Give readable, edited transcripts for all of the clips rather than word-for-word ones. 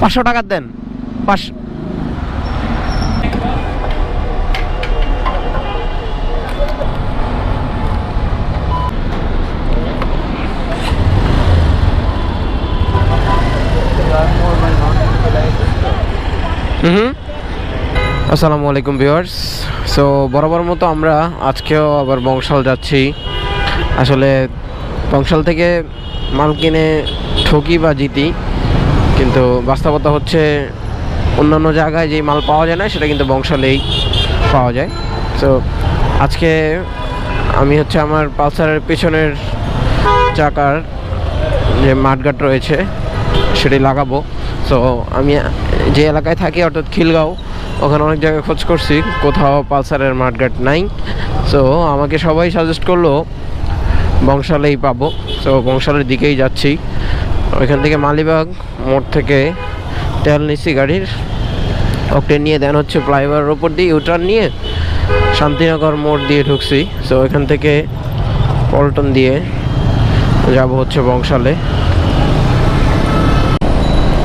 500 টাকা দেন। 500। আসসালামু আলাইকুম ভিউয়ার্স। সো বরাবর মতো আমরা আজকেও আবার বংশাল যাচ্ছি। আসলে বংশাল থেকে মাল কিনে ঠকি বা জিতি, কিন্তু বাস্তবতা হচ্ছে অন্যান্য জায়গায় যেই মাল পাওয়া যায় না সেটা কিন্তু বংশালেই পাওয়া যায়। সো আজকে আমি হচ্ছে আমার পালসারের পেছনের চাকার যে মাঠঘাট রয়েছে সেটি লাগাবো। সো আমি যে এলাকায় থাকি অর্থাৎ খিলগাঁও, ওখানে অনেক জায়গায় খোঁজ করছি, কোথাও পালসারের মাঠঘাট নাই। সো আমাকে সবাই সাজেস্ট করলো বংশালেই পাবো। সো বংশালের দিকেই যাচ্ছি। ওইখান থেকে মালিবাগ মোড় থেকে তেল নিচ্ছি গাড়ির, অকটেন নিয়ে দেন হচ্ছে ফ্লাইওভারের ওপর দিয়ে ইউটার্ন নিয়ে শান্তিনগর মোড় দিয়ে ঢুকছি। সো ওইখান থেকে পল্টন দিয়ে যাব হচ্ছে বংশালে।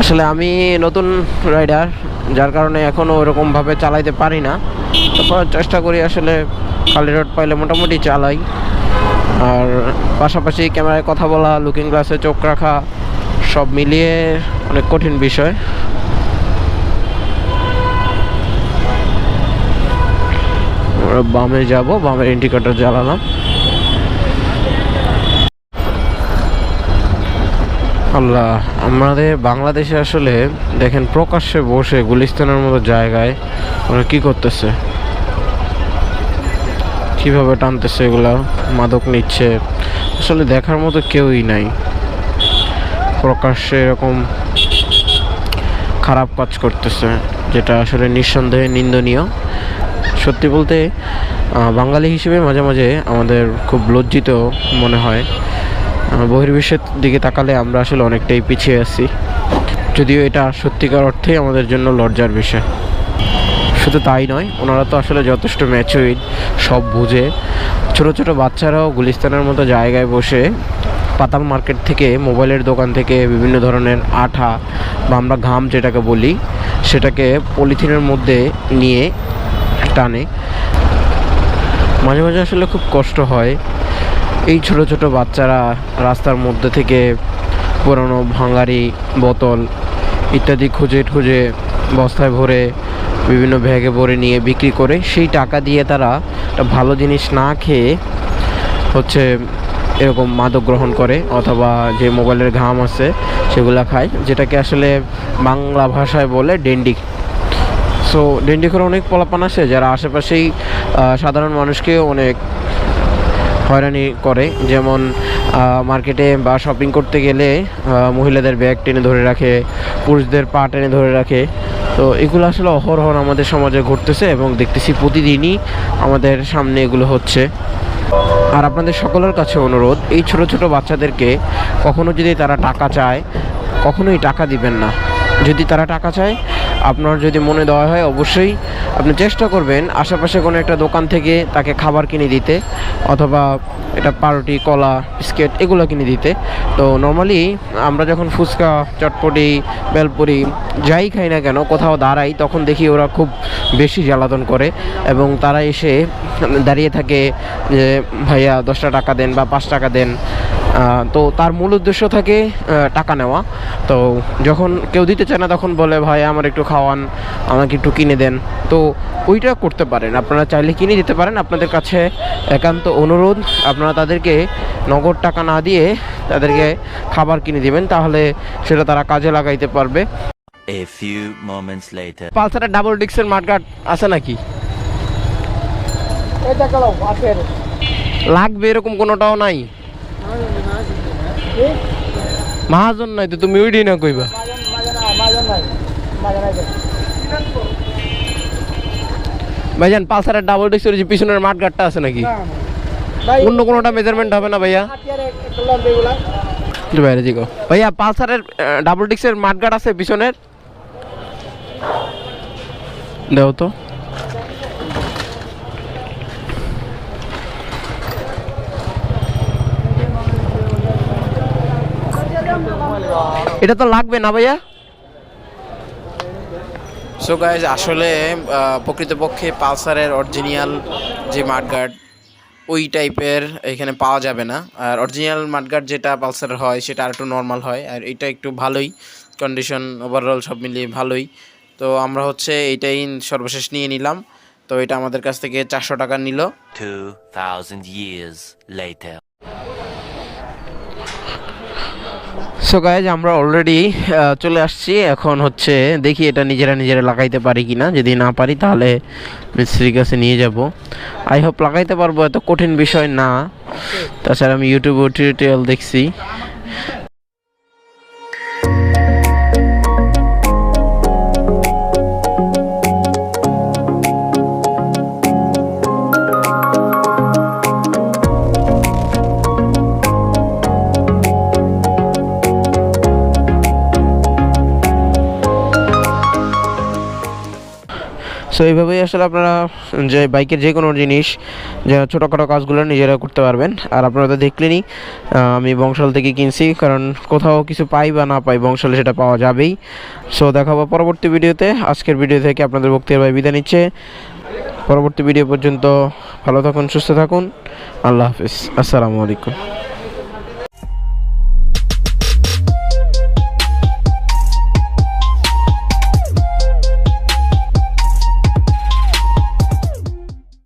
আসলে আমি নতুন রাইডার, যার কারণে এখনও ওরকমভাবে চালাইতে পারি না। তারপর চেষ্টা করি আসলে খালি রোড পাইলে মোটামুটি চালাই। আর পাশাপাশি ক্যামেরায় কথা বলা, লুকিং গ্লাসে চোখ রাখা, সব মিলিয়ে অনেক কঠিন বিষয়। বামে যাব, বামের ইন্ডিকেটর জ্বালালাম। আল্লাহ, আমাদের বাংলাদেশে আসলে দেখেন প্রকাশ্যে বসে গুলিস্তানের মতো জায়গায় ওরা কী করতেছে, কীভাবে টানতেছে, এগুলা মাদক নিচ্ছে। আসলে দেখার মতো কেউই নাই প্রকাশ্যে এরকম খারাপ কাজ করতেছে, যেটা আসলে নিঃসন্দেহে নিন্দনীয়। সত্যি বলতে বাঙালি হিসেবে মাঝে মাঝে আমাদের খুব লজ্জিত মনে হয়। বহির্বিশ্বের দিকে তাকালে আমরা আসলে অনেকটাই পিছিয়ে আছি, যদিও এটা সত্যিকার অর্থেই আমাদের জন্য লজ্জার বিষয়। শুধু তাই নয়, ওনারা তো আসলে যথেষ্ট ম্যাচুইড, সব বুঝে। ছোট ছোট বাচ্চারাও গুলিস্তানের মতো জায়গায় বসে পাতাল মার্কেট থেকে, মোবাইলের দোকান থেকে বিভিন্ন ধরনের আঠা বা আমরা ঘাম যেটাকে বলি, সেটাকে পলিথিনের মধ্যে নিয়ে টানে। মাঝে মাঝে আসলে খুব কষ্ট হয়। এই ছোট ছোট বাচ্চারা রাস্তার মধ্যে থেকে পুরনো ভাঙাড়ি, বোতল ইত্যাদি খুঁজে খুঁজে বস্তায় ভরে বিভিন্ন ব্যাগে ভরে নিয়ে বিক্রি করে সেই টাকা দিয়ে তারা একটা ভালো জিনিস না খেয়ে হচ্ছে এরকম মাদক গ্রহণ করে, অথবা যে মোবাইলের ঘাম আছে সেগুলা খায়, যেটাকে আসলে বাংলা ভাষায় বলে ডেন্ডি। সো ডেন্ডি করে অনেক পোলাপান আসে যারা আশেপাশেই সাধারণ মানুষকে অনেক হয়রানি করে। যেমন মার্কেটে বা শপিং করতে গেলে মহিলাদের ব্যাগ টেনে ধরে রাখে, পুরুষদের পা টেনে ধরে রাখে। তো এগুলো আসলে অহরহ আমাদের সমাজে ঘটতেছে এবং দেখতেছি প্রতিদিনই আমাদের সামনে এগুলো হচ্ছে। আর আপনাদের সকলের কাছে অনুরোধ, এই ছোট ছোট বাচ্চাদেরকে কখনো যদি তারা টাকা চায়, কখনোই টাকা দিবেন না। যদি তারা টাকা চায়, আপনার যদি মনে দেওয়া হয়, অবশ্যই আপনি চেষ্টা করবেন আশেপাশে কোনো একটা দোকান থেকে তাকে খাবার কিনে দিতে, অথবা এটা পাউরুটি, কলা, বিস্কিট এগুলো কিনে দিতে। তো নর্মালি আমরা যখন ফুচকা, চটপটি, বেলপুরি যাই খাই না কেন, কোথাও দাঁড়াই, তখন দেখি ওরা খুব বেশি জ্বালাতন করে এবং তারা এসে দাঁড়িয়ে থাকে যে ভাইয়া 10 টাকা দেন বা 5 টাকা দেন। তো তার মূল উদ্দেশ্য থাকে টাকা নেওয়া। তো যখন কেউ দিতে চায় না তখন বলে ভাই আমার একটু খাওয়ান, আমাকে একটু কিনে দেন। তো ওইটা করতে পারেন, আপনারা চাইলে কিনে দিতে পারেন। আপনাদের কাছে একান্ত অনুরোধ, আপনারা তাদেরকে নগদ টাকা না দিয়ে তাদেরকে খাবার কিনে দিবেন, তাহলে সেটা তারা কাজে লাগাইতে পারবে। A few moments later. পালসারের ডাবল ডিক্সের মাঠঘাট আছে নাকি? লাগবে এরকম কোনোটাও নাই? মহাজন নাই তো তুমি ওইডি না কইবা। ভাইজান পালসারের ডাবল ডিক্সের যে পিছনের মাঠঘাটটা আছে নাকি? অন্য কোনোটা মেজারমেন্ট হবে না ভাইয়া? বাইরে দিগো ভাইয়া, পালসারের ডাবল ডিক্সের মাঠঘাট আছে পিছনের? দেও তো। এটা তো লাগবে না ভাইয়া? সো গাইজ আসলে প্রকৃতপক্ষে পালসারের অরিজিনাল যে মাডগার্ড ওই টাইপের এখানে পাওয়া যাবে না। আর অরিজিনাল মাডগার্ড যেটা পালসারের হয় সেটা আর একটু নর্মাল হয়, আর এটা একটু ভালোই কন্ডিশন ওভারঅল সব মিলিয়ে ভালোই। তো আমরা হচ্ছে এইটাই সর্বশেষ নিয়ে নিলাম। তো এটা আমাদের কাছ থেকে 400 টাকা নিল। 2000 years later. সো গাইজ আমরা অলরেডি চলে আসছি। এখন হচ্ছে দেখি এটা নিজেরা লাগাইতে পারি কি না। যদি না পারি তাহলে মিস্ত্রির কাছে নিয়ে যাব। আই হোপ লাগাইতে পারবো, এত কঠিন বিষয় না। তাছাড়া আমি ইউটিউবে টিউটোরিয়াল দেখছি। সো এইভাবেই আসলে আপনারা যে বাইকের যে কোনো জিনিস যে ছোটোখাটো কাজগুলো নিজেরা করতে পারবেন। আর আপনারা তো দেখলেনই আমি বংশাল থেকে কিনছি, কারণ কোথাও কিছু পাই বা না পাই বংশালে সেটা পাওয়া যাবেই। সো দেখাবো পরবর্তী ভিডিওতে। আজকের ভিডিও থেকে আপনাদের বক্তব্য বিদায় নিচ্ছে। পরবর্তী ভিডিও পর্যন্ত ভালো থাকুন, সুস্থ থাকুন। আল্লাহ হাফিজ, আসসালামু আলাইকুম।